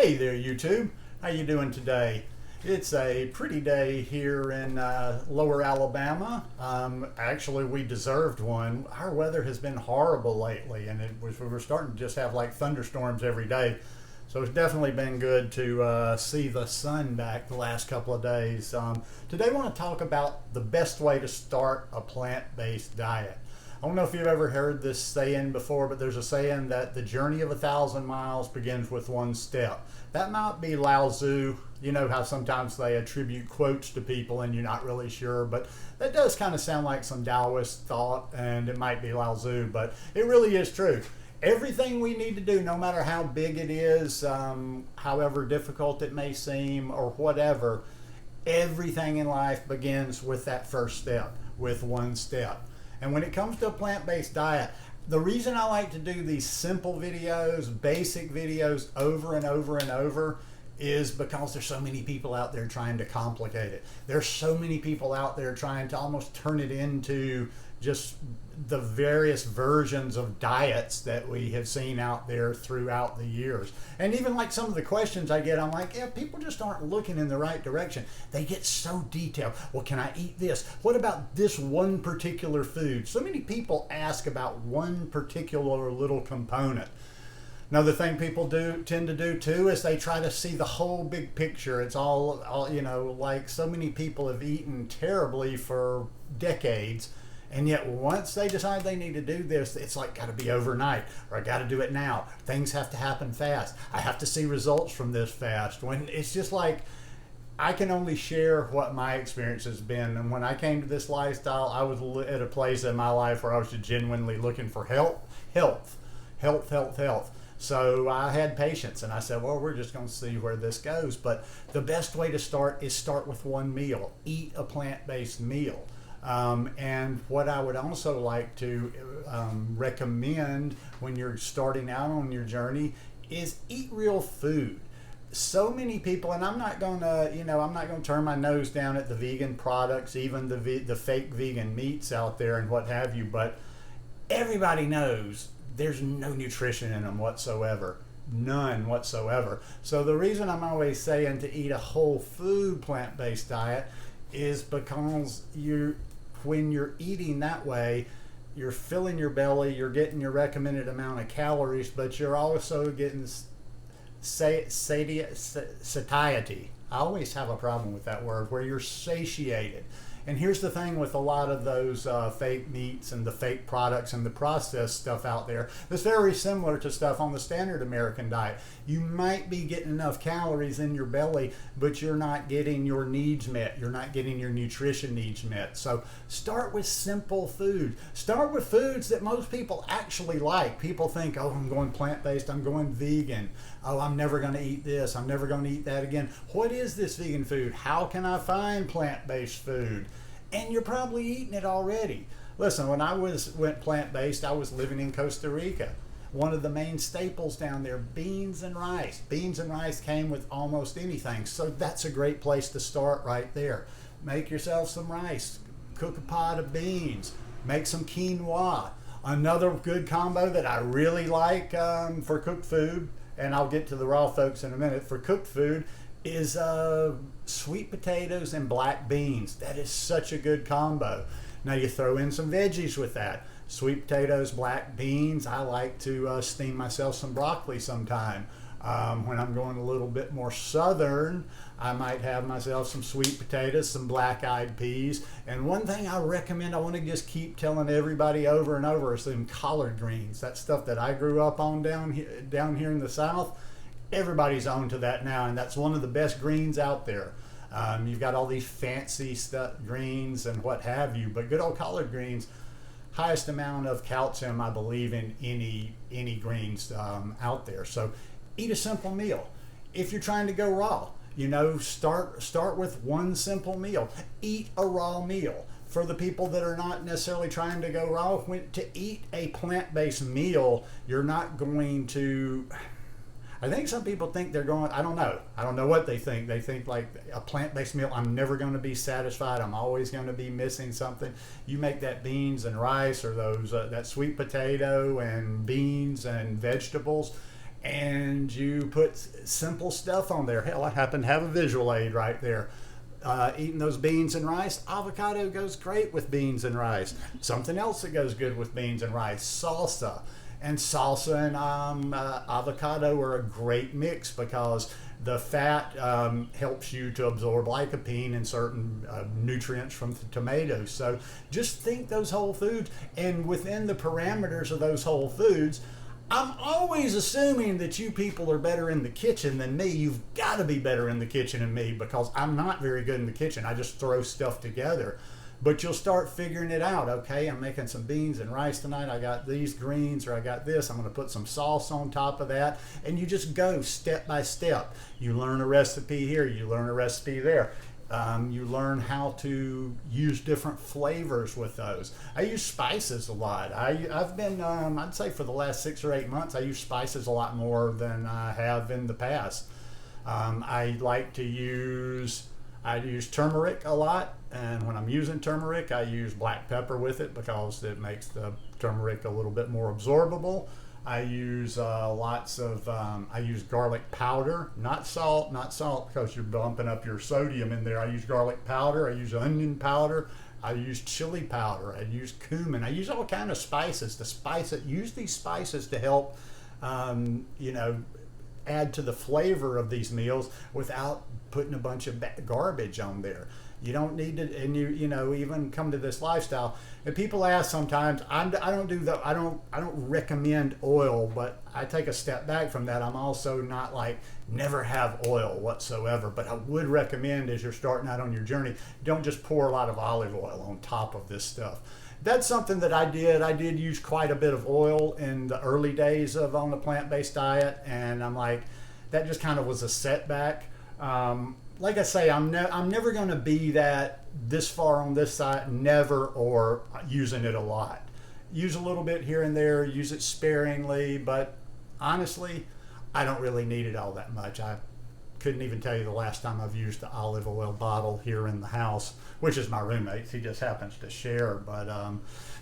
Hey there, YouTube. How you doing today? It's a pretty day here in lower Alabama. Actually, we deserved one. Our weather has been horrible lately, and we were starting to just have like thunderstorms every day. So it's definitely been good to see the sun back the last couple of days. Today I want to talk about the best way to start a plant-based diet. I don't know if you've ever heard this saying before, but there's a saying that the journey of 1,000 miles begins with one step. That might be Lao Tzu. You know how sometimes they attribute quotes to people and you're not really sure, but that does kind of sound like some Taoist thought, and it might be Lao Tzu, but it really is true. Everything we need to do, no matter how big it is, however difficult it may seem, or whatever, everything in life begins with that first step, with one step. And when it comes to a plant-based diet, the reason I like to do these simple videos, basic videos over and over and over is because there's so many people out there trying to complicate it. There's so many people out there trying to almost turn it into just the various versions of diets that we have seen out there throughout the years. And even like some of the questions I get, I'm like, yeah, people just aren't looking in the right direction. They get so detailed. Well, can I eat this? What about this one particular food? So many people ask about one particular little component. Another thing people tend to do too is they try to see the whole big picture. It's all you know, like so many people have eaten terribly for decades, and yet once they decide they need to do this, it's like got to be overnight, or I got to do it now. Things have to happen fast. I have to see results from this fast. When it's just like, I can only share what my experience has been. And when I came to this lifestyle, I was at a place in my life where I was genuinely looking for health. So I had patience, and I said, well, we're just going to see where this goes. But the best way to start is start with one meal. Eat a plant-based meal. And what I would also like to recommend when you're starting out on your journey is eat real food. So many people, and I'm not going to turn my nose down at the vegan products, even the fake vegan meats out there and what have you, but everybody knows there's no nutrition in them whatsoever. None whatsoever. So the reason I'm always saying to eat a whole food plant-based diet is because when you're eating that way, you're filling your belly, you're getting your recommended amount of calories, but you're also getting satiety. I always have a problem with that word, where you're satiated. And here's the thing with a lot of those fake meats and the fake products and the processed stuff out there, it's very similar to stuff on the standard American diet. You might be getting enough calories in your belly, but you're not getting your needs met. You're not getting your nutrition needs met. So start with simple food. Start with foods that most people actually like. People think, oh, I'm going plant-based, I'm going vegan. Oh, I'm never going to eat this, I'm never going to eat that again. What is this vegan food? How can I find plant-based food? And you're probably eating it already. Listen, when I went plant-based, I was living in Costa Rica. One of the main staples down there, beans and rice. Beans and rice came with almost anything, so that's a great place to start right there. Make yourself some rice, cook a pot of beans, make some quinoa. Another good combo that I really like for cooked food, and I'll get to the raw folks in a minute, for cooked food is sweet potatoes and black beans. That is such a good combo. Now you throw in some veggies with that. Sweet potatoes, black beans. I like to steam myself some broccoli sometime. When I'm going a little bit more southern, I might have myself some sweet potatoes, some black-eyed peas. And one thing I recommend, I want to just keep telling everybody over and over, is them collard greens. That stuff that I grew up on down here in the South. Everybody's on to that now, and that's one of the best greens out there. You've got all these fancy stuff, greens and what have you, but good old collard greens, highest amount of calcium, I believe, in any greens out there. So eat a simple meal. If you're trying to go raw, start with one simple meal. Eat a raw meal. For the people that are not necessarily trying to go raw, to eat a plant-based meal, you're not going to... I think some people think they're going, I don't know what they think. They think like a plant-based meal, I'm never going to be satisfied. I'm always going to be missing something. You make that beans and rice, or those that sweet potato and beans and vegetables, and you put simple stuff on there. Hell, I happen to have a visual aid right there. Eating those beans and rice, avocado goes great with beans and rice. Something else that goes good with beans and rice, salsa. And salsa and avocado are a great mix because the fat helps you to absorb lycopene and certain nutrients from the tomatoes. So just think those whole foods, and within the parameters of those whole foods, I'm always assuming that you people are better in the kitchen than me. You've got to be better in the kitchen than me because I'm not very good in the kitchen. I just throw stuff together. But you'll start figuring it out. Okay, I'm making some beans and rice tonight. I got these greens, or I got this. I'm going to put some sauce on top of that. And you just go step by step. You learn a recipe here. You learn a recipe there. You learn how to use different flavors with those. I use spices a lot. I've been, I'd say for the last 6 or 8 months, I use spices a lot more than I have in the past. I use turmeric a lot, and when I'm using turmeric, I use black pepper with it because it makes the turmeric a little bit more absorbable. I use I use garlic powder, not salt because you're bumping up your sodium in there. I use garlic powder, I use onion powder, I use chili powder, I use cumin. I use all kind of spices to spice it. Use these spices to help, add to the flavor of these meals without putting a bunch of garbage on there. You don't need to, and even come to this lifestyle. And people ask sometimes, I don't recommend oil, but I take a step back from that. I'm also not like never have oil whatsoever, but I would recommend as you're starting out on your journey, don't just pour a lot of olive oil on top of this stuff. That's something that I did. I did use quite a bit of oil in the early days of on the plant-based diet, and I'm like, that just kind of was a setback. Like I say, I'm never going to be this far on this side, never, or using it a lot. Use a little bit here and there, use it sparingly, but honestly, I don't really need it all that much. I couldn't even tell you the last time I've used the olive oil bottle here in the house, which is my roommate's. He just happens to share, but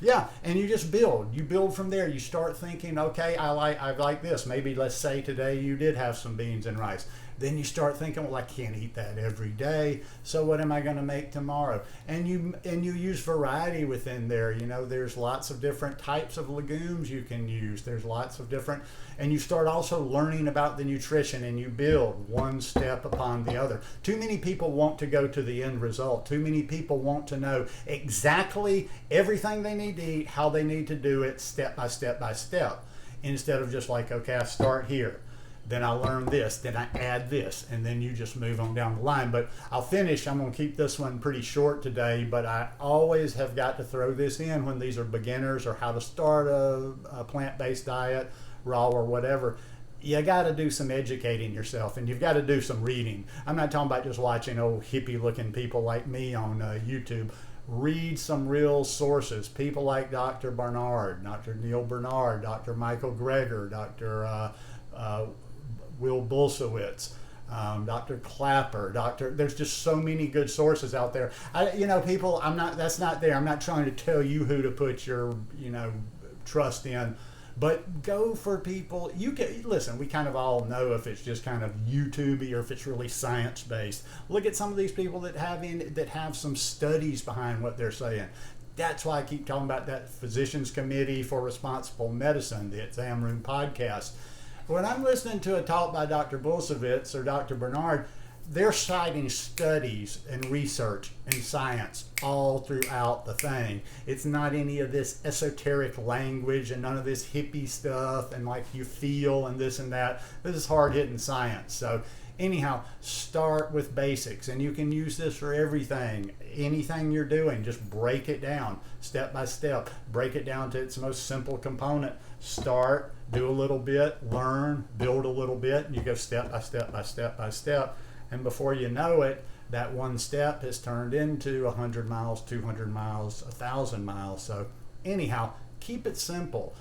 yeah. And you just build. You build from there. You start thinking, okay, I like this. Maybe let's say today you did have some beans and rice. Then you start thinking, well, I can't eat that every day, so what am I going to make tomorrow? And you use variety within there. There's lots of different types of legumes you can use. There's lots of different, and you start also learning about the nutrition, and you build one step upon the other. Too many people want to go to the end result. Too many people want to know exactly everything they need to eat, how they need to do it, step by step by step, instead of just like, okay, I start here. Then I learn this, then I add this, and then you just move on down the line. But I'm going to keep this one pretty short today, but I always have got to throw this in when these are beginners or how to start a plant-based diet, raw or whatever. You got to do some educating yourself, and you've got to do some reading. I'm not talking about just watching old hippie-looking people like me on YouTube. Read some real sources. People like Dr. Barnard, Dr. Neil Bernard, Dr. Michael Greger, Dr. Will Bulsiewicz, Dr. Clapper, there's just so many good sources out there. People, that's not there. I'm not trying to tell you who to put your, trust in, but go for people. Listen, we kind of all know if it's just kind of YouTubey or if it's really science-based. Look at some of these people that have some studies behind what they're saying. That's why I keep talking about that Physicians Committee for Responsible Medicine, the Exam Room podcast. When I'm listening to a talk by Dr. Bulsiewicz or Dr. Bernard, they're citing studies and research and science all throughout the thing. It's not any of this esoteric language and none of this hippie stuff and like you feel and this and that. This is hard-hitting science. So anyhow, start with basics, and you can use this for everything. Anything you're doing, just break it down step by step. Break it down to its most simple component. Start, do a little bit, learn, build a little bit, and you go step by step by step by step. And before you know it, that one step has turned into 100 miles, 200 miles, 1,000 miles. So anyhow, keep it simple.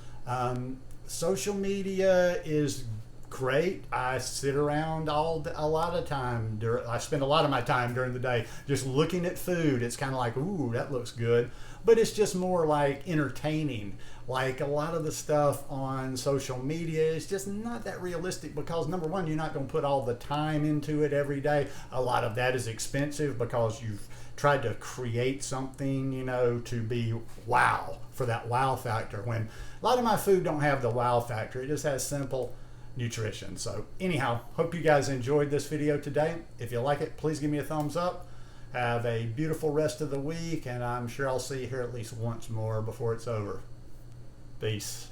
Social media is great. I sit around a lot of time. I spend a lot of my time during the day just looking at food. It's kind of like, ooh, that looks good. But it's just more like entertaining. Like a lot of the stuff on social media is just not that realistic because number one, you're not going to put all the time into it every day. A lot of that is expensive because you've tried to create something, you know, to be wow, for that wow factor. When a lot of my food don't have the wow factor, it just has simple nutrition. So anyhow, hope you guys enjoyed this video today. If you like it, please give me a thumbs up. Have a beautiful rest of the week, and I'm sure I'll see you here at least once more before it's over. Peace.